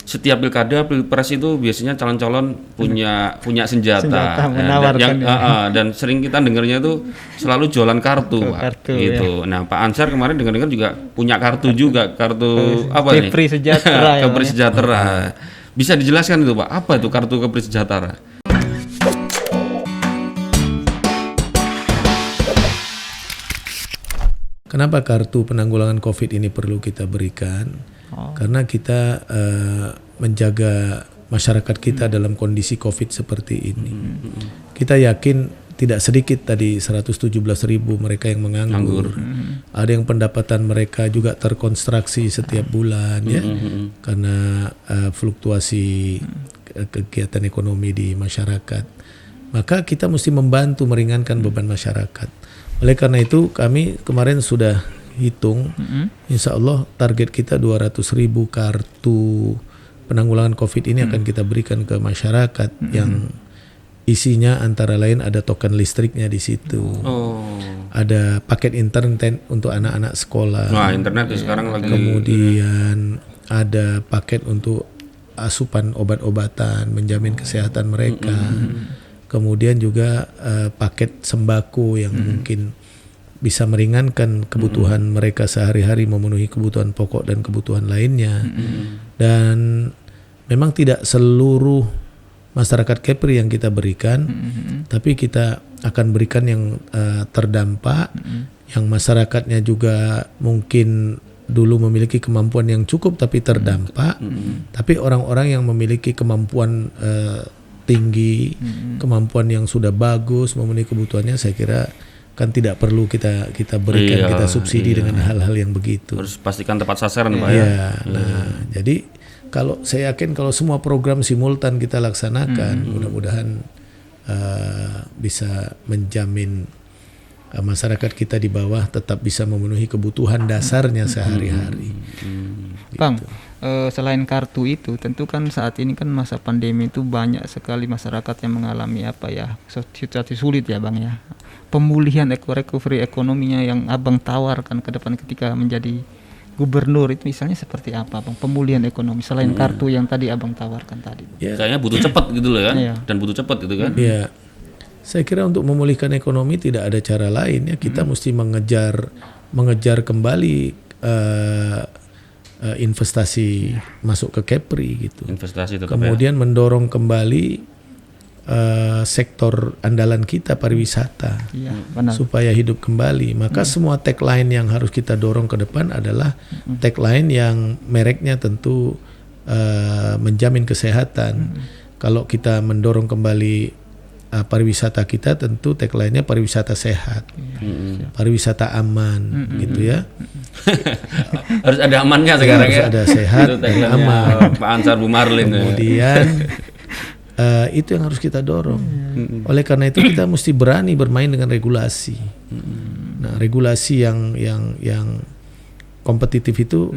setiap pilkada, pilpres itu biasanya calon-calon punya senjata, menawarkan dan sering kita dengarnya itu selalu jualan kartu, Pak. Gitu. Ya. Nah, Pak Ansar kemarin dengar-dengar juga punya kartu juga, kartu apa nih? Kepri Sejahtera. Kepri Sejahtera. Bisa dijelaskan itu, Pak? Apa itu kartu Kepri Sejahtera? Kenapa kartu penanggulangan COVID ini perlu kita berikan? Karena kita menjaga masyarakat kita dalam kondisi COVID seperti ini. Kita yakin tidak sedikit tadi 117.000 mereka yang menganggur. Ada yang pendapatan mereka juga terkonstruksi setiap bulan ya, karena fluktuasi kegiatan ekonomi di masyarakat. Maka kita mesti membantu meringankan beban masyarakat. Oleh karena itu kami kemarin sudah hitung, insya Allah target kita 200.000 kartu penanggulangan COVID ini akan kita berikan ke masyarakat yang isinya antara lain ada token listriknya di situ, ada paket internet untuk anak-anak sekolah. Nah, internet sekarang lagi. Kemudian ada paket untuk asupan obat-obatan, menjamin kesehatan mereka. Kemudian juga paket sembako yang mungkin bisa meringankan kebutuhan mereka sehari-hari, memenuhi kebutuhan pokok dan kebutuhan lainnya. Dan memang tidak seluruh masyarakat Kepri yang kita berikan, tapi kita akan berikan yang terdampak, yang masyarakatnya juga mungkin dulu memiliki kemampuan yang cukup tapi terdampak, tapi orang-orang yang memiliki kemampuan tinggi, kemampuan yang sudah bagus memenuhi kebutuhannya, saya kira kan tidak perlu kita berikan, kita subsidi dengan hal-hal yang begitu. Harus pastikan tepat sasaran, Pak. Nah, jadi kalau saya yakin kalau semua program simultan kita laksanakan, mudah-mudahan bisa menjamin masyarakat kita di bawah tetap bisa memenuhi kebutuhan dasarnya sehari-hari. Gitu. Bang, selain kartu itu, tentu kan saat ini kan masa pandemi itu banyak sekali masyarakat yang mengalami situasi sulit ya, Bang ya. Pemulihan recovery ekonominya yang Abang tawarkan ke depan ketika menjadi gubernur itu misalnya seperti apa, Bang? Pemulihan ekonomi selain kartu yang tadi Abang tawarkan tadi. Kayaknya butuh cepat gitu loh kan, dan butuh cepat gitu kan. Iya. Saya kira untuk memulihkan ekonomi tidak ada cara lain ya, kita mesti mengejar kembali investasi masuk ke Kepri gitu. Investasi tetap kemudian mendorong kembali sektor andalan kita pariwisata supaya hidup kembali. Maka semua tagline yang harus kita dorong ke depan adalah tagline yang mereknya tentu menjamin kesehatan. Kalau kita mendorong kembali pariwisata kita, tentu tagline-nya pariwisata sehat, pariwisata aman, gitu ya. Harus ada amannya sekarang harus ya. Ada sehat dan aman. Pak Ansar Bu Marlin. Kemudian itu yang harus kita dorong. Oleh karena itu kita mesti berani bermain dengan regulasi. Nah, regulasi yang kompetitif itu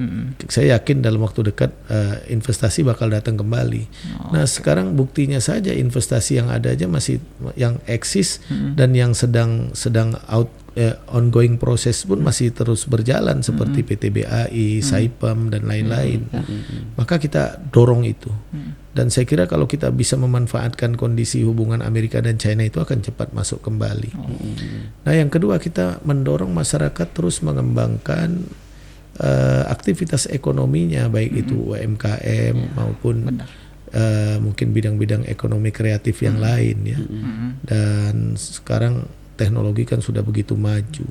saya yakin dalam waktu dekat investasi bakal datang kembali. Nah, sekarang buktinya saja investasi yang ada aja masih yang eksis dan yang sedang ongoing proses pun masih terus berjalan seperti PTBAI, Saipem dan lain-lain. Maka kita dorong itu. Dan saya kira kalau kita bisa memanfaatkan kondisi hubungan Amerika dan China itu akan cepat masuk kembali. Nah, yang kedua kita mendorong masyarakat terus mengembangkan aktivitas ekonominya, baik itu UMKM maupun mungkin bidang-bidang ekonomi kreatif yang lain ya. Dan sekarang teknologi kan sudah begitu maju.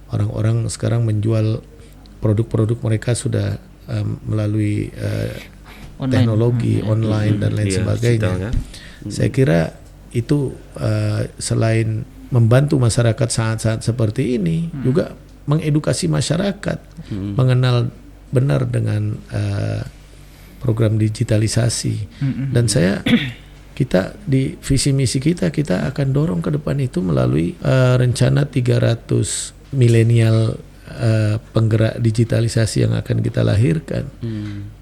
Orang-orang sekarang menjual produk-produk mereka sudah melalui teknologi online dan lain sebagainya. Saya kira itu selain membantu masyarakat saat-saat seperti ini, juga mengedukasi masyarakat mengenal benar dengan program digitalisasi. Dan kita di visi misi kita akan dorong ke depan itu melalui rencana 300 milenial penggerak digitalisasi yang akan kita lahirkan.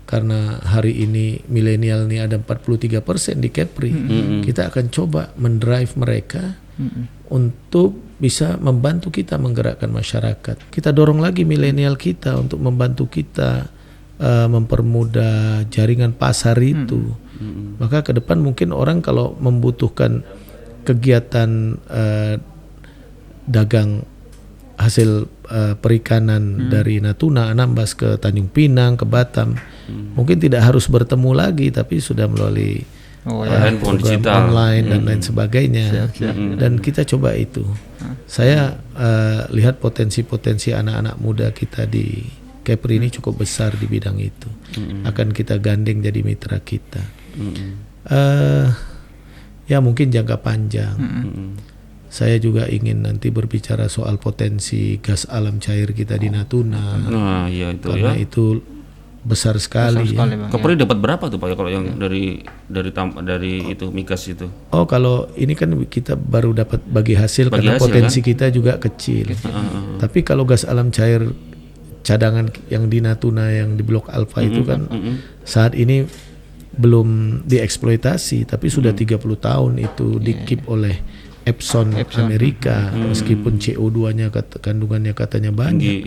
Karena hari ini milenial ini ada 43% di Kepri. Kita akan coba mendrive mereka untuk bisa membantu kita menggerakkan masyarakat. Kita dorong lagi milenial kita untuk membantu kita mempermudah jaringan pasar itu. Maka ke depan mungkin orang kalau membutuhkan kegiatan dagang hasil perikanan dari Natuna, Anambas ke Tanjung Pinang, ke Batam, mungkin tidak harus bertemu lagi, tapi sudah melalui handphone program digital online dan lain sebagainya. Dan kita coba itu. Saya lihat potensi-potensi anak-anak muda kita di Kepri ini cukup besar di bidang itu. Akan kita gandeng jadi mitra kita. Ya mungkin jangka panjang. Saya juga ingin nanti berbicara soal potensi gas alam cair kita di Natuna. Nah, iya itu Karena ya. itu besar sekali. Ya. Bang. Kepri dapat berapa tuh Pak ya kalau yang dari itu migas itu? Oh, kalau ini kan kita baru dapat bagi hasil Bagi karena hasil, potensi kita juga kecil. Tapi kalau gas alam cair cadangan yang di Natuna yang di Blok Alfa itu kan saat ini belum dieksploitasi, tapi sudah 30 tahun itu dikip oleh Epson Amerika, meskipun CO2-nya kandungannya katanya banyak.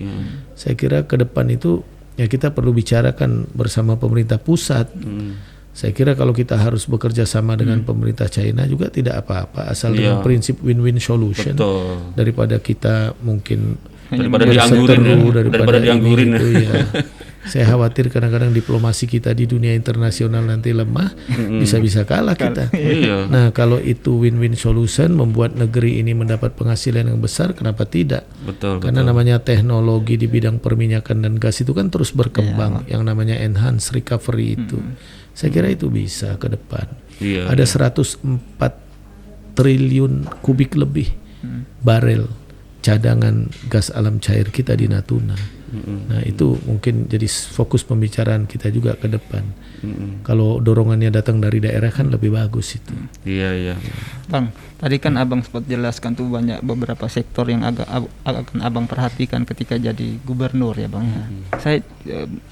Saya kira ke depan itu ya kita perlu bicarakan bersama pemerintah pusat. Saya kira kalau kita harus bekerja sama dengan pemerintah China juga tidak apa-apa, asal dengan prinsip win-win solution. Betul. Daripada kita mungkin Daripada dianggurin ya. Daripada dianggurin itu ya. Saya khawatir kadang-kadang diplomasi kita di dunia internasional nanti lemah, bisa-bisa kalah kita. Iya. Nah, kalau itu win-win solution membuat negeri ini mendapat penghasilan yang besar, kenapa tidak? Betul. Karena namanya teknologi di bidang perminyakan dan gas itu kan terus berkembang, yang namanya enhanced recovery itu. Saya kira itu bisa ke depan. Iya. Ada 104 triliun kubik lebih barel cadangan gas alam cair kita di Natuna. Nah, itu mungkin jadi fokus pembicaraan kita juga ke depan. Kalau dorongannya datang dari daerah kan lebih bagus itu. Iya. Bang, tadi kan Abang sempat jelaskan tuh banyak beberapa sektor yang akan Abang perhatikan ketika jadi gubernur ya Bang ya. Saya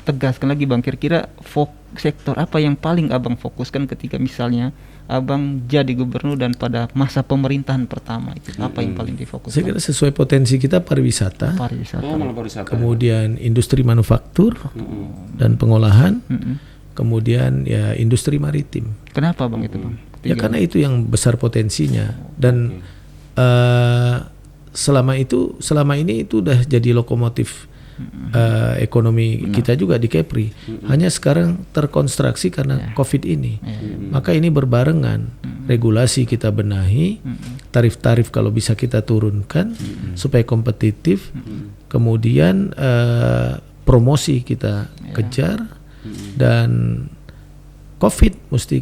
tegaskan lagi Bang, kira-kira sektor apa yang paling Abang fokuskan ketika misalnya Abang jadi gubernur dan pada masa pemerintahan pertama itu apa yang paling difokuskan? Saya kira sesuai potensi kita pariwisata, Pariwisata. kemudian industri manufaktur dan pengolahan, kemudian ya industri maritim. Kenapa Bang itu Bang? Ya karena itu yang besar potensinya dan selama ini itu udah jadi lokomotif ekonomi kita juga di Kepri. Hanya sekarang terkonstruksi karena COVID ini. Maka ini berbarengan. Regulasi kita benahi, tarif-tarif kalau bisa kita turunkan supaya kompetitif. Kemudian promosi kita kejar dan COVID mesti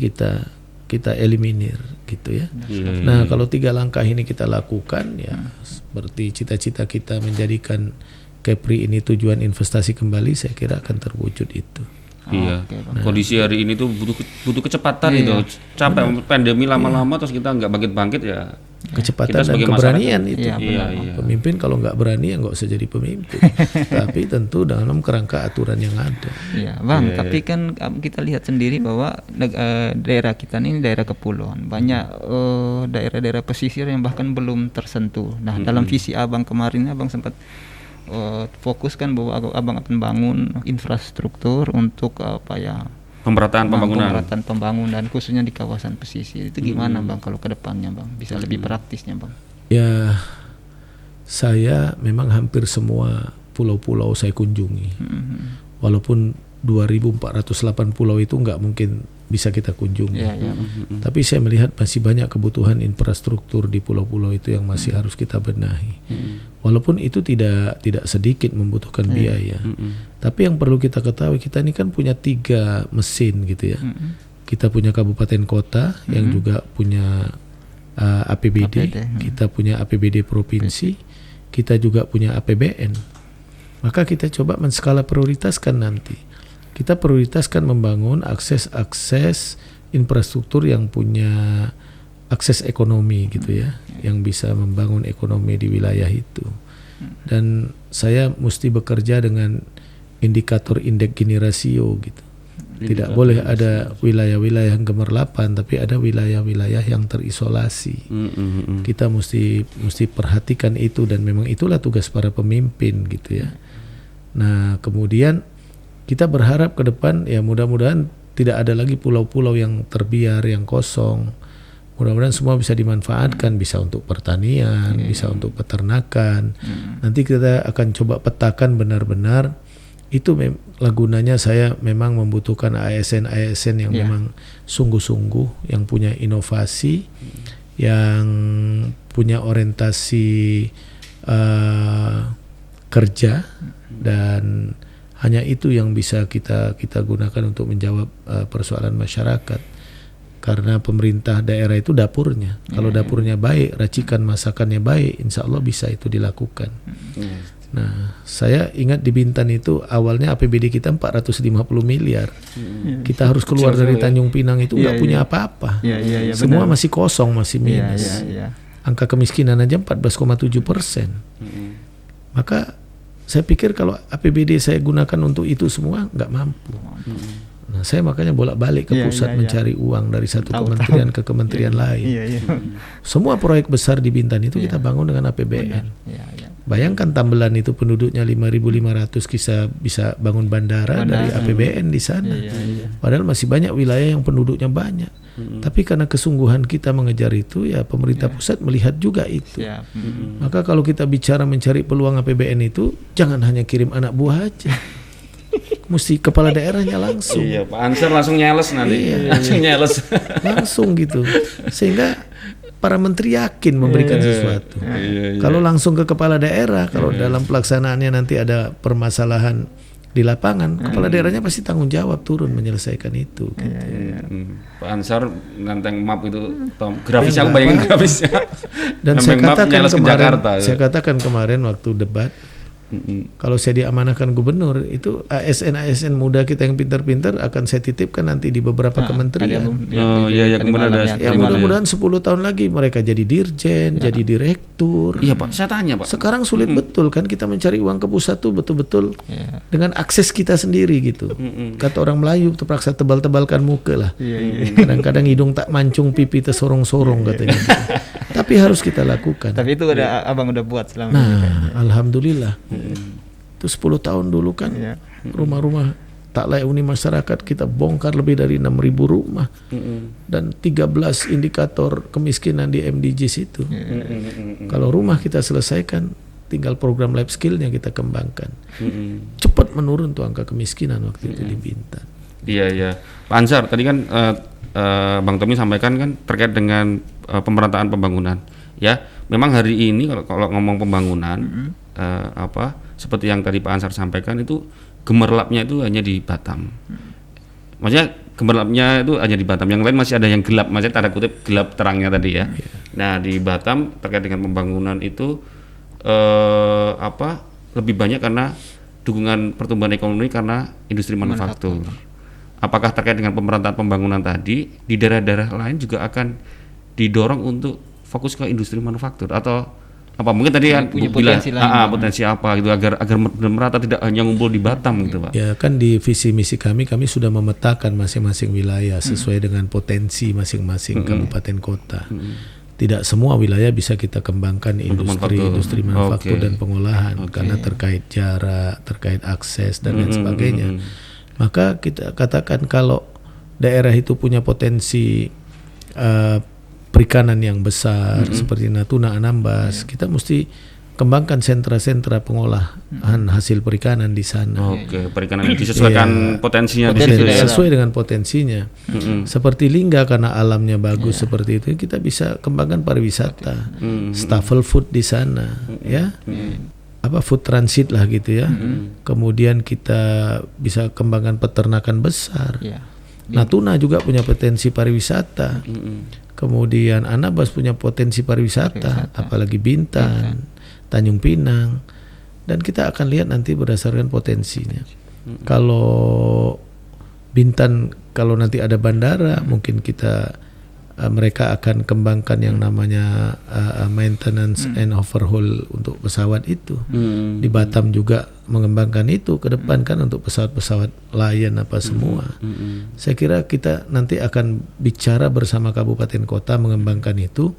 kita eliminir gitu ya. Nah, kalau 3 langkah ini kita lakukan ya seperti cita-cita kita menjadikan Kepri ini tujuan investasi kembali, saya kira akan terwujud itu. Iya. Kondisi hari ini tuh butuh kecepatan itu. Capek pandemi lama-lama terus kita nggak bangkit-bangkit ya. Kecepatan dan keberanian itu. Iya. Pemimpin kalau nggak berani ya nggak usah jadi pemimpin. Tapi tentu dalam kerangka aturan yang ada. Iya, Bang. Tapi kan kita lihat sendiri bahwa daerah kita ini daerah kepulauan, banyak daerah-daerah pesisir yang bahkan belum tersentuh. Nah, dalam visi Abang kemarin, Abang sempat fokuskan bahwa Abang akan bangun infrastruktur untuk pemerataan pembangunan khususnya di kawasan pesisir. Itu gimana Bang kalau ke depannya Bang? Bisa lebih praktisnya Bang? Ya, saya memang hampir semua pulau-pulau saya kunjungi. Walaupun 2.408 pulau itu nggak mungkin bisa kita kunjungi. Tapi saya melihat masih banyak kebutuhan infrastruktur di pulau-pulau itu yang masih harus kita benahi. Walaupun itu tidak sedikit membutuhkan biaya. Tapi yang perlu kita ketahui, kita ini kan punya 3 mesin gitu ya. Kita punya kabupaten kota yang juga punya APBD, kita punya APBD provinsi, kita juga punya APBN. Maka kita coba menskala prioritaskan nanti. Kita prioritaskan membangun akses infrastruktur yang punya akses ekonomi gitu ya, yang bisa membangun ekonomi di wilayah itu. Dan saya mesti bekerja dengan indikator indeks Gini rasio gitu. Tidak boleh ada wilayah-wilayah yang gemerlapan, tapi ada wilayah-wilayah yang terisolasi. Kita mesti perhatikan itu, dan memang itulah tugas para pemimpin gitu ya. Nah, kemudian kita berharap ke depan ya mudah-mudahan tidak ada lagi pulau-pulau yang terbiar, yang kosong. Mudah-mudahan semua bisa dimanfaatkan, bisa untuk pertanian, bisa untuk peternakan. Nanti kita akan coba petakan benar-benar itu gunanya saya memang membutuhkan ASN yang memang sungguh-sungguh, yang punya inovasi, yang punya orientasi kerja, dan hanya itu yang bisa kita gunakan untuk menjawab persoalan masyarakat. Karena pemerintah daerah itu dapurnya. Kalau dapurnya baik, racikan masakannya baik, insya Allah bisa itu dilakukan. Nah, saya ingat di Bintan itu awalnya APBD kita 450 miliar. Kita harus keluar dari Tanjung Pinang itu nggak punya apa-apa. Semua masih kosong, masih minus. Angka kemiskinan aja 14,7%. Maka saya pikir kalau APBD saya gunakan untuk itu semua nggak mampu. Nah, saya makanya bolak-balik ke pusat mencari uang dari satu kementerian ke kementerian lain. Semua proyek besar di Bintan itu kita bangun dengan APBN. Bayangkan Tambelan itu penduduknya 5.500, kita bisa bangun bandara dari APBN di sana. Padahal masih banyak wilayah yang penduduknya banyak. Tapi karena kesungguhan kita mengejar itu, ya pemerintah pusat melihat juga itu. Maka kalau kita bicara mencari peluang APBN itu, jangan hanya kirim anak buah aja. Mesti kepala daerahnya langsung. Iya, Pak Ansar langsung nyeles nanti. Langsung nyeles. Langsung gitu. Sehingga para menteri yakin memberikan sesuatu. Kalau langsung ke kepala daerah, kalau dalam pelaksanaannya nanti ada permasalahan di lapangan, kepala daerahnya pasti tanggung jawab turun menyelesaikan itu. Pak Ansar nanteng map itu, grafisnya aku bayangin grafisnya. Dan saya katakan kemarin waktu debat, kalau saya diamanahkan gubernur, itu ASN muda kita yang pintar-pintar akan saya titipkan nanti di beberapa kementerian. Mudah-mudahan 10 tahun lagi mereka jadi dirjen, jadi direktur. Iya Pak, saya tanya Pak. Sekarang sulit betul kan kita mencari uang ke pusat tuh betul-betul dengan akses kita sendiri gitu. Kata orang Melayu terpaksa tebal-tebalkan muka lah. Kadang-kadang hidung tak mancung, pipi tersorong-sorong katanya. Tapi harus kita lakukan. Tapi itu abang udah buat selama ini. Nah, alhamdulillah. Itu 10 tahun dulu kan rumah-rumah tak layak huni masyarakat kita bongkar lebih dari 6.000 rumah dan 13 indikator kemiskinan di MDGs itu. Kalau rumah kita selesaikan, tinggal program life skillnya kita kembangkan. Cepat menurun tuh angka kemiskinan waktu itu di Bintan. Iya. Pak Ansar, tadi kan Bang Tommy sampaikan kan terkait dengan pemerataan pembangunan. Ya, memang hari ini kalau ngomong pembangunan seperti yang tadi Pak Ansar sampaikan itu gemerlapnya itu hanya di Batam. Maksudnya gemerlapnya itu hanya di Batam. Yang lain masih ada yang gelap, maksudnya tanda kutip gelap terangnya tadi ya. Nah, di Batam terkait dengan pembangunan itu lebih banyak karena dukungan pertumbuhan ekonomi karena industri manufaktur. Apakah terkait dengan pemerataan pembangunan tadi di daerah-daerah lain juga akan didorong untuk fokus ke industri manufaktur atau apa? Mungkin tadi kan punya potensi apa gitu agar merata tidak hanya ngumpul di Batam gitu Pak. Ya kan di visi misi kami sudah memetakan masing-masing wilayah sesuai dengan potensi masing-masing kabupaten kota. Tidak semua wilayah bisa kita kembangkan industri manufaktur dan pengolahan karena terkait jarak, terkait akses dan lain sebagainya. Maka kita katakan kalau daerah itu punya potensi perikanan yang besar seperti Natuna, Anambas, kita mesti kembangkan sentra-sentra pengolahan hasil perikanan di sana. Perikanan disesuaikan potensinya di situ ya. Sesuai dengan potensinya. Seperti Lingga karena alamnya bagus seperti itu, kita bisa kembangkan pariwisata, staple food di sana, ya. Food transit lah gitu ya. Kemudian kita bisa kembangkan peternakan besar. Natuna juga punya potensi pariwisata. Kemudian Anambas punya potensi pariwisata, apalagi Bintan, Tanjung Pinang. Dan kita akan lihat nanti berdasarkan potensinya. Kalau Bintan, kalau nanti ada bandara, mungkin mereka akan kembangkan yang namanya maintenance and overhaul untuk pesawat itu. Di Batam juga mengembangkan itu ke depan kan untuk pesawat-pesawat Lion apa semua. Saya kira kita nanti akan bicara bersama kabupaten kota mengembangkan itu.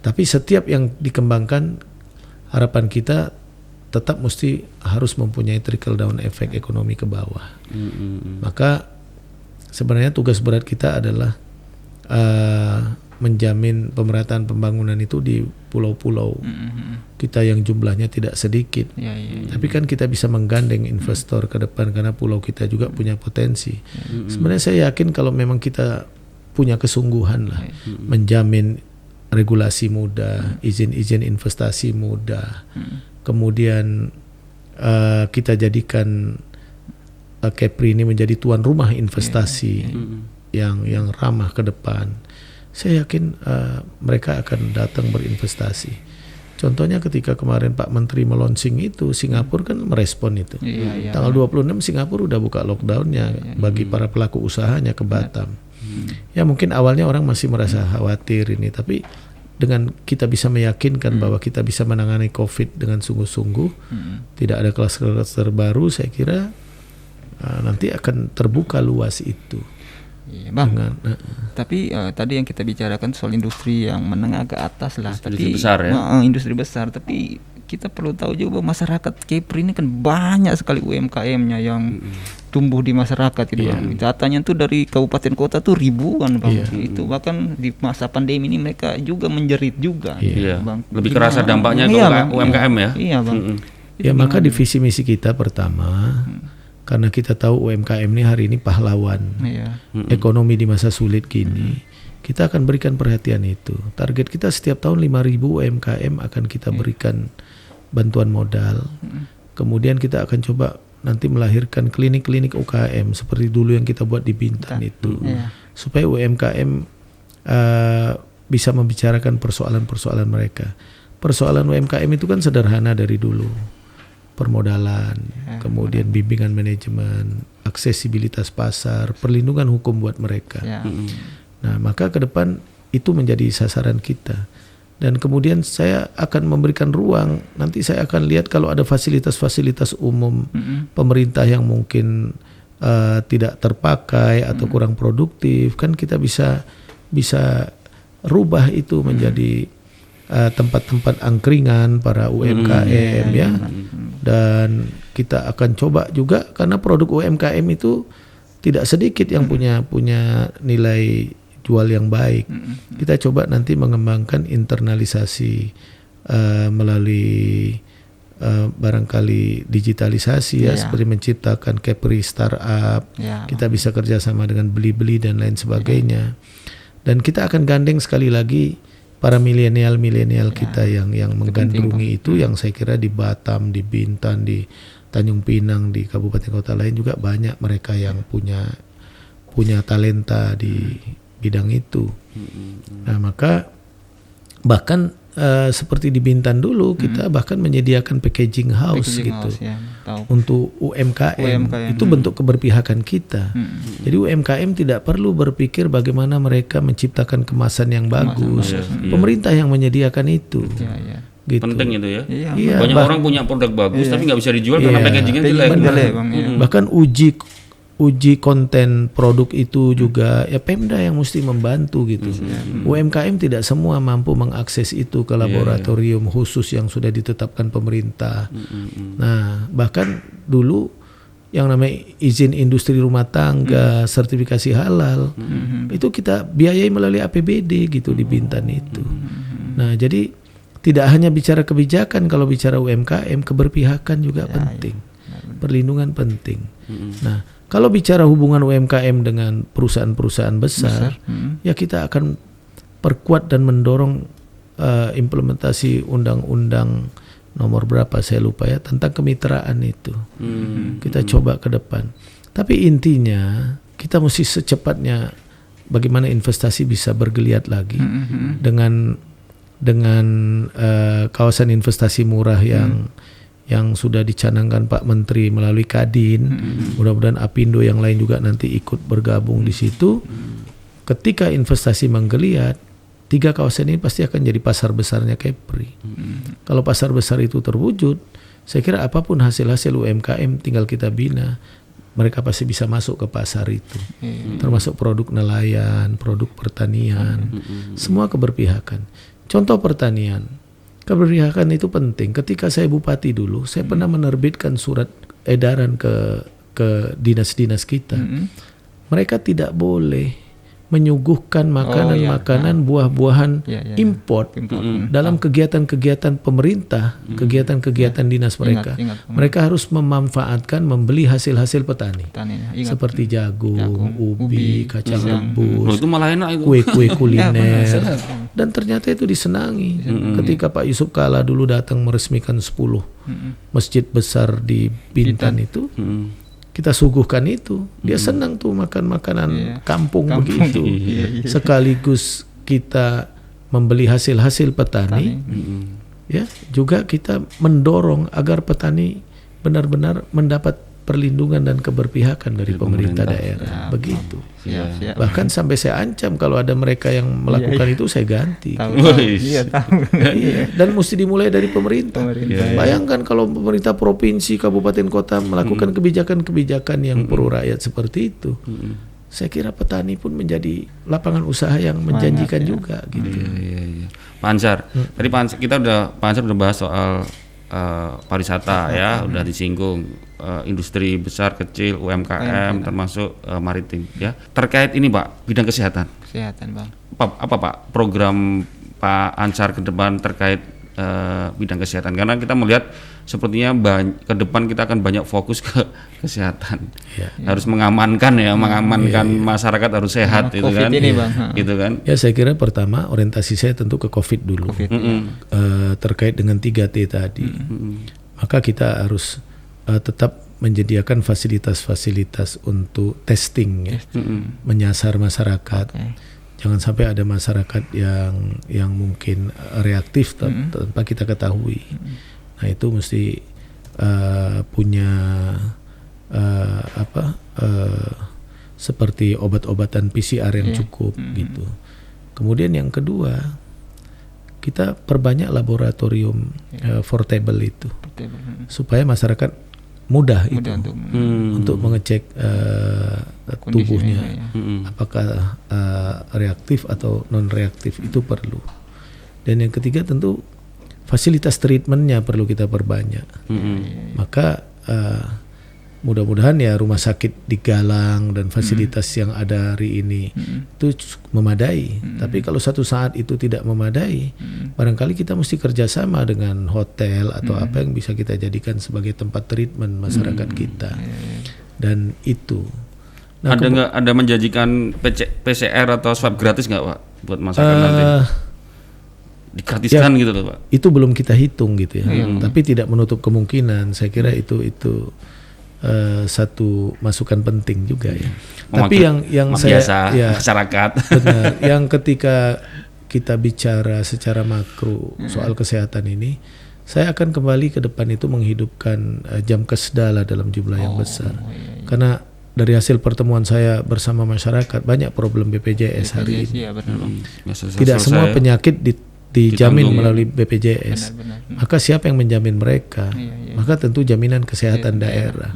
Tapi setiap yang dikembangkan harapan kita tetap mesti harus mempunyai trickle down effect ekonomi ke bawah. Maka sebenarnya tugas berat kita adalah menjamin pemerataan pembangunan itu di pulau-pulau kita yang jumlahnya tidak sedikit. Tapi kan kita bisa menggandeng investor ke depan karena pulau kita juga punya potensi. Sebenarnya saya yakin kalau memang kita punya kesungguhan lah menjamin regulasi mudah, izin-izin investasi mudah, kemudian kita jadikan Kepri ini menjadi tuan rumah investasi yang ramah ke depan. Saya yakin mereka akan datang berinvestasi. Contohnya ketika kemarin Pak Menteri melonsing itu, Singapura kan merespon itu. Tanggal 26 Singapura udah buka lockdownnya bagi para pelaku usahanya ke Batam. Ya mungkin awalnya orang masih merasa khawatir ini, tapi dengan kita bisa meyakinkan bahwa kita bisa menangani COVID dengan sungguh-sungguh, tidak ada kluster baru, saya kira nanti akan terbuka luas itu. Iya, Bang. Tapi tadi yang kita bicarakan soal industri yang menengah ke atas lah, industri tapi besar ya. Industri besar, tapi kita perlu tahu juga bahwa masyarakat Kepri ini kan banyak sekali UMKM-nya yang tumbuh di masyarakat gitu Bang. Datanya tuh dari kabupaten kota tuh ribuan Bang. Itu bahkan di masa pandemi ini mereka juga menjerit juga Bang. Lebih kerasa dampaknya ke UMKM ya. Iya Bang. Ya maka di visi misi kita pertama, karena kita tahu UMKM ini hari ini pahlawan ekonomi di masa sulit gini, kita akan berikan perhatian itu. Target kita setiap tahun 5.000 UMKM akan kita berikan bantuan modal. Kemudian kita akan coba nanti melahirkan klinik-klinik UKM seperti dulu yang kita buat di Bintan itu, supaya UMKM bisa membicarakan persoalan-persoalan mereka. Persoalan UMKM itu kan sederhana dari dulu. Permodalan, kemudian bimbingan manajemen, aksesibilitas pasar, perlindungan hukum buat mereka. Nah, maka ke depan itu menjadi sasaran kita. Dan kemudian saya akan memberikan ruang, nanti saya akan lihat kalau ada fasilitas-fasilitas umum pemerintah yang mungkin tidak terpakai atau kurang produktif, kan kita bisa rubah itu menjadi tempat-tempat angkringan para UMKM ya. Dan kita akan coba juga karena produk UMKM itu tidak sedikit yang punya nilai jual yang baik. Kita coba nanti mengembangkan internalisasi melalui barangkali digitalisasi seperti menciptakan Kepri startup. Kita bisa kerjasama dengan beli-beli dan lain sebagainya. Dan kita akan gandeng sekali lagi para milenial kita yang menggandrungi itu, yang saya kira di Batam, di Bintan, di Tanjung Pinang, di kabupaten kota lain juga banyak mereka yang punya talenta di bidang itu. Nah, maka bahkan seperti di Bintan dulu kita bahkan menyediakan packaging house untuk UMKM. Itu bentuk keberpihakan kita. Jadi UMKM tidak perlu berpikir bagaimana mereka menciptakan kemasan yang bagus. Pemerintah yang menyediakan itu. Gitu. Penting itu ya. Banyak orang punya produk bagus tapi nggak bisa dijual karena packagingnya jelek. Bahkan uji konten produk itu juga ya Pemda yang mesti membantu gitu. UMKM tidak semua mampu mengakses itu ke laboratorium khusus yang sudah ditetapkan pemerintah. Nah, bahkan dulu yang namanya izin industri rumah tangga, sertifikasi halal, itu kita biayai melalui APBD gitu di Bintan itu. Nah, jadi tidak hanya bicara kebijakan, kalau bicara UMKM, keberpihakan juga penting. Perlindungan penting. Nah, kalau bicara hubungan UMKM dengan perusahaan-perusahaan besar, ya kita akan perkuat dan mendorong implementasi undang-undang nomor berapa saya lupa ya tentang kemitraan itu. Kita coba ke depan. Tapi intinya kita mesti secepatnya bagaimana investasi bisa bergeliat lagi dengan kawasan investasi murah yang sudah dicanangkan Pak Menteri melalui Kadin. Mudah-mudahan Apindo yang lain juga nanti ikut bergabung di situ. Ketika investasi menggeliat, 3 kawasan ini pasti akan jadi pasar besarnya Kepri. Kalau pasar besar itu terwujud, saya kira apapun hasil-hasil UMKM tinggal kita bina, mereka pasti bisa masuk ke pasar itu. Termasuk produk nelayan, produk pertanian, semua keberpihakan. Contoh pertanian, Keberpihakan itu penting. Ketika saya bupati dulu, saya pernah menerbitkan surat edaran ke dinas-dinas kita. Mereka tidak boleh menyuguhkan makanan-makanan, buah-buahan import dalam kegiatan-kegiatan pemerintah, kegiatan-kegiatan dinas mereka. Mereka harus memanfaatkan, membeli hasil-hasil petani, seperti jagung, ubi, kacang rebus, itu malah enak itu. kue-kue kuliner. Dan ternyata itu disenangi. Ketika Pak Yusuf Kala dulu datang meresmikan 10 masjid besar di Bintan itu, kita suguhkan itu, dia senang tuh makan makanan kampung begitu. Sekaligus kita membeli hasil-hasil petani, ya juga kita mendorong agar petani benar-benar mendapat perlindungan dan keberpihakan dari pemerintah daerah. Begitu. Bahkan sampai saya ancam kalau ada mereka yang melakukan itu saya ganti. Iya, dan mesti dimulai dari pemerintah. Bayangkan kalau pemerintah provinsi, kabupaten, kota melakukan kebijakan-kebijakan yang pro rakyat seperti itu. Saya kira petani pun menjadi lapangan usaha yang menjanjikan juga gitu. Pak Ansar, tadi Pak Ansar udah bahas soal pariwisata ya, udah disinggung industri besar kecil, UMKM termasuk maritim ya. Terkait ini Pak, bidang kesehatan. Bang. Apa Pak program Pak Ansar ke depan terkait bidang kesehatan? Karena kita melihat sepertinya ke depan kita akan banyak fokus ke kesehatan. Harus mengamankan masyarakat harus sehat itu kan. Gitu kan. Ya saya kira pertama orientasi saya tentu ke COVID dulu. Terkait dengan 3T tadi. Maka kita harus tetap menyediakan fasilitas-fasilitas untuk testing ya. Menyasar masyarakat. Jangan sampai ada masyarakat yang mungkin reaktif tanpa kita ketahui. Nah itu mesti punya seperti obat-obatan PCR yang cukup gitu. Kemudian yang kedua, kita perbanyak laboratorium portable itu supaya masyarakat mudah itu untuk mengecek tubuhnya apakah reaktif atau non reaktif, itu perlu. Dan yang ketiga tentu fasilitas treatmentnya perlu kita perbanyak. Maka mudah-mudahan ya rumah sakit di Galang dan fasilitas yang ada hari ini itu memadai. Tapi kalau satu saat itu tidak memadai, barangkali kita mesti kerjasama dengan hotel atau apa yang bisa kita jadikan sebagai tempat treatment masyarakat kita. Dan itu. Nah, ada menjanjikan PCR atau swab gratis nggak Pak buat masyarakat nanti? Digratiskan gitu loh Pak. Itu belum kita hitung gitu ya. Tapi tidak menutup kemungkinan. Saya kira itu satu masukan penting juga ya. Tapi yang saya masyarakat benar, yang ketika kita bicara secara makro soal kesehatan ini, saya akan kembali ke depan itu menghidupkan jam kesda lah dalam jumlah yang besar. Karena dari hasil pertemuan saya bersama masyarakat, banyak problem BPJS hari ini. Tidak semua penyakit dijamin melalui BPJS. Maka siapa yang menjamin mereka? Maka tentu jaminan kesehatan daerah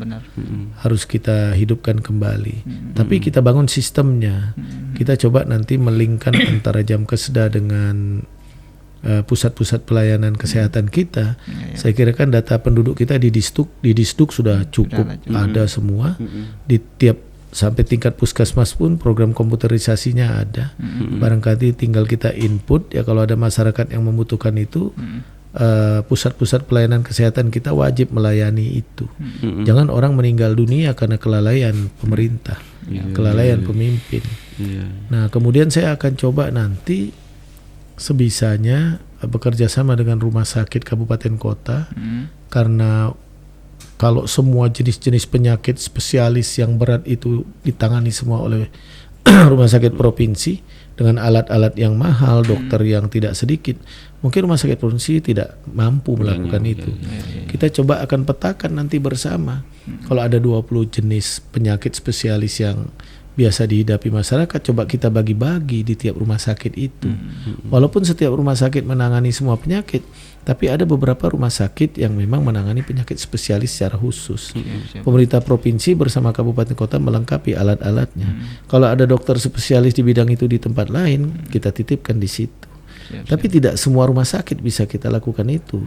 harus kita hidupkan kembali. Tapi kita bangun sistemnya. Kita coba nanti melingkan antara jam keseda dengan pusat-pusat pelayanan kesehatan kita. Saya kira kan data penduduk kita di Disduk sudah cukup ada semua. Di tiap sampai tingkat puskesmas pun program komputerisasinya ada. Barangkali tinggal kita input ya, kalau ada masyarakat yang membutuhkan itu, pusat-pusat pelayanan kesehatan kita wajib melayani itu. Jangan orang meninggal dunia karena kelalaian pemerintah, kelalaian pemimpin. Nah kemudian saya akan coba nanti sebisanya bekerja sama dengan rumah sakit kabupaten kota, karena kalau semua jenis-jenis penyakit spesialis yang berat itu ditangani semua oleh rumah sakit provinsi dengan alat-alat yang mahal, dokter yang tidak sedikit, mungkin rumah sakit provinsi tidak mampu melakukan itu. Kita coba akan petakan nanti bersama. Kalau ada 20 jenis penyakit spesialis yang biasa dihadapi masyarakat, coba kita bagi-bagi di tiap rumah sakit itu. Walaupun setiap rumah sakit menangani semua penyakit, tapi ada beberapa rumah sakit yang memang menangani penyakit spesialis secara khusus. Pemerintah provinsi bersama kabupaten kota melengkapi alat-alatnya. Kalau ada dokter spesialis di bidang itu di tempat lain, kita titipkan di situ. Tapi tidak semua rumah sakit bisa kita lakukan itu.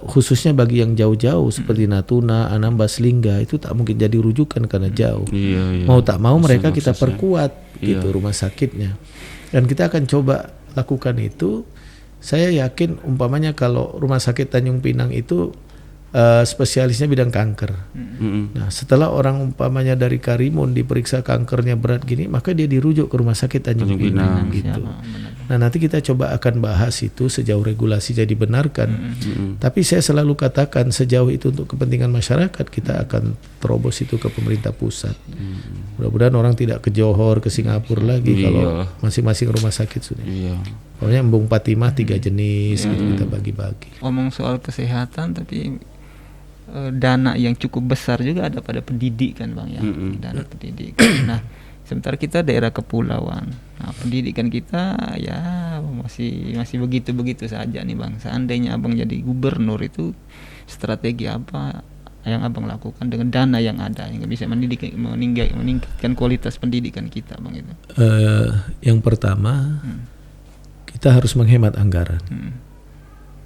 Khususnya bagi yang jauh-jauh seperti Natuna, Anambas, Lingga itu tak mungkin jadi rujukan karena jauh. Mau tak mau mereka kita perkuat gitu rumah sakitnya. Dan kita akan coba lakukan itu. Saya yakin umpamanya kalau rumah sakit Tanjung Pinang itu spesialisnya bidang kanker. Nah, setelah orang umpamanya dari Karimun diperiksa kankernya berat gini, maka dia dirujuk ke rumah sakit Tanjung Pinang gitu. Nah, nanti kita coba akan bahas itu sejauh regulasi jadi benarkan. Tapi saya selalu katakan sejauh itu untuk kepentingan masyarakat, kita akan terobos itu ke pemerintah pusat. Mudah-mudahan orang tidak ke Johor, ke Singapura lagi kalau masing-masing rumah sakit sudah. Pokoknya Embung Patimah 3 jenis gitu kita bagi-bagi. Ngomong soal kesehatan tapi dana yang cukup besar juga ada pada pendidikan Bang ya. Dana pendidikan. Nah, sementara kita daerah kepulauan. Nah, pendidikan kita ya masih begitu-begitu saja nih Bang. Seandainya Abang jadi gubernur itu strategi apa yang Abang lakukan dengan dana yang ada yang bisa meningkatkan kualitas pendidikan kita Bang itu? Yang pertama kita harus menghemat anggaran.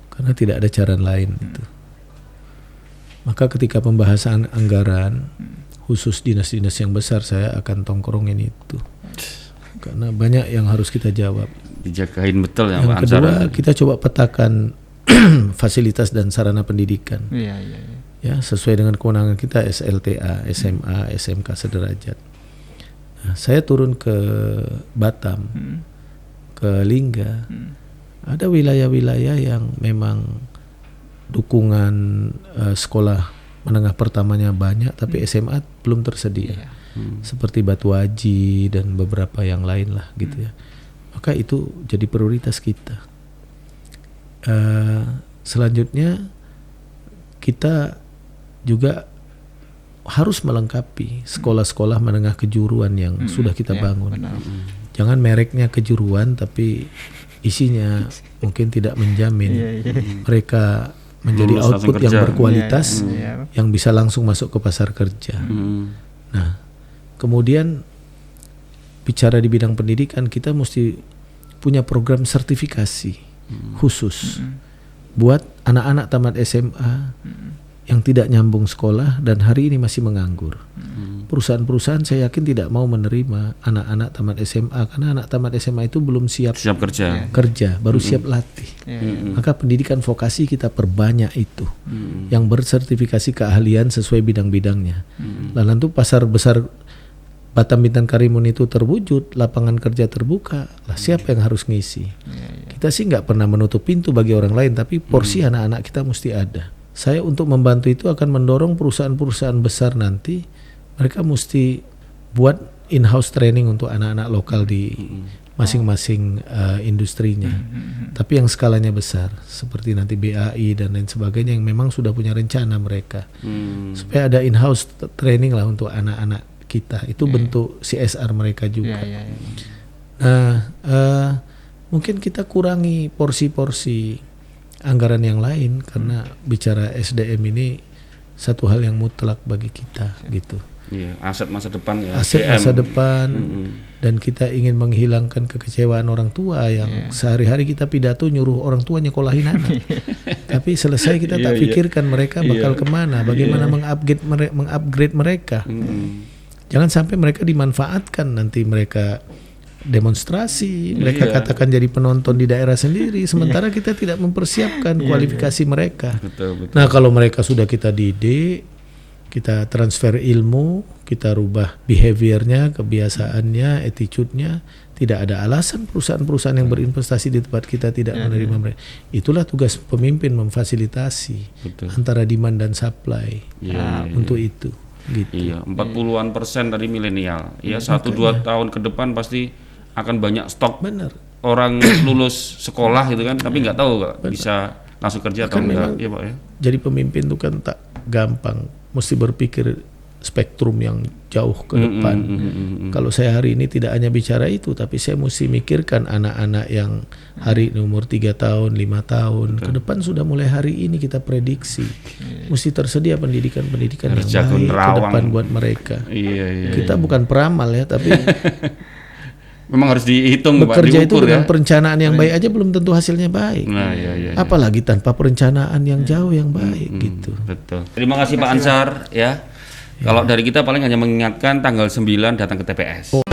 Karena tidak ada cara lain itu. Maka ketika pembahasan anggaran khusus dinas-dinas yang besar saya akan tongkrongin itu. Karena banyak yang harus kita jawab. Dijagain betul ya. Yang kedua kita coba petakan fasilitas dan sarana pendidikan. Ya, sesuai dengan kewenangan kita SLTA, SMA, SMK sederajat. Nah, saya turun ke Batam, ke Lingga. Ada wilayah-wilayah yang memang dukungan sekolah menengah pertamanya banyak, tapi SMA belum tersedia. Seperti Batu Haji dan beberapa yang lain lah gitu ya. Maka itu jadi prioritas kita. Selanjutnya kita juga harus melengkapi sekolah-sekolah menengah kejuruan yang sudah kita bangun. Jangan mereknya kejuruan tapi isinya mungkin tidak menjamin mereka menjadi output yang berkualitas yang bisa langsung masuk ke pasar kerja. Nah, kemudian bicara di bidang pendidikan kita mesti punya program sertifikasi khusus buat anak-anak tamat SMA yang tidak nyambung sekolah dan hari ini masih menganggur. Perusahaan-perusahaan saya yakin tidak mau menerima anak-anak tamat SMA karena anak tamat SMA itu belum siap kerja, baru siap latih. Maka pendidikan vokasi kita perbanyak itu yang bersertifikasi keahlian sesuai bidang-bidangnya. Lalu nanti pasar besar Batam Bintan Karimun itu terwujud, lapangan kerja terbuka, lah siapa yang harus ngisi? Kita sih nggak pernah menutup pintu bagi orang lain, tapi porsi anak-anak kita mesti ada. Saya untuk membantu itu akan mendorong perusahaan-perusahaan besar nanti mereka mesti buat in-house training untuk anak-anak lokal di masing-masing industrinya. Tapi yang skalanya besar seperti nanti BAI dan lain sebagainya yang memang sudah punya rencana mereka. Supaya ada in-house training lah untuk anak-anak kita. Itu bentuk CSR mereka juga. Nah, mungkin kita kurangi porsi-porsi anggaran yang lain karena bicara SDM ini satu hal yang mutlak bagi kita gitu. Aset masa depan ya. Aset masa depan dan kita ingin menghilangkan kekecewaan orang tua yang sehari-hari kita pidato nyuruh orang tua nyekolahin anak. Tapi selesai kita tak pikirkan mereka bakal kemana, bagaimana mengupgrade mereka. Jangan sampai mereka dimanfaatkan nanti mereka demonstrasi, mereka katakan jadi penonton di daerah sendiri, sementara kita tidak mempersiapkan kualifikasi mereka. Betul. Nah, kalau mereka sudah kita didik, kita transfer ilmu, kita rubah behaviornya, kebiasaannya, attitude-nya, tidak ada alasan perusahaan-perusahaan yang berinvestasi di tempat kita tidak menerima mereka. Itulah tugas pemimpin memfasilitasi antara demand dan supply untuk itu. Gitu. 40-an% dari milenial. 1-2 tahun ke depan pasti akan banyak stok orang lulus sekolah gitu kan, tapi nggak tahu bisa langsung kerja atau enggak. Ya Pak ya. Jadi pemimpin itu kan tak gampang, mesti berpikir spektrum yang jauh ke depan. Kalau saya hari ini tidak hanya bicara itu, tapi saya mesti mikirkan anak-anak yang hari ini umur 3 tahun, 5 tahun. Ke depan sudah mulai hari ini kita prediksi. Mesti tersedia pendidikan-pendidikan yang baik ke depan buat mereka. Kita bukan peramal ya, tapi memang harus dihitung, Pak, Bekerja itu diukur dengan ya. perencanaan yang baik aja belum tentu hasilnya baik. Nah, iya. Apalagi tanpa perencanaan yang jauh yang baik gitu. Betul. Terima kasih Pak Ansar ya. Kalau dari kita paling hanya mengingatkan tanggal 9 datang ke TPS.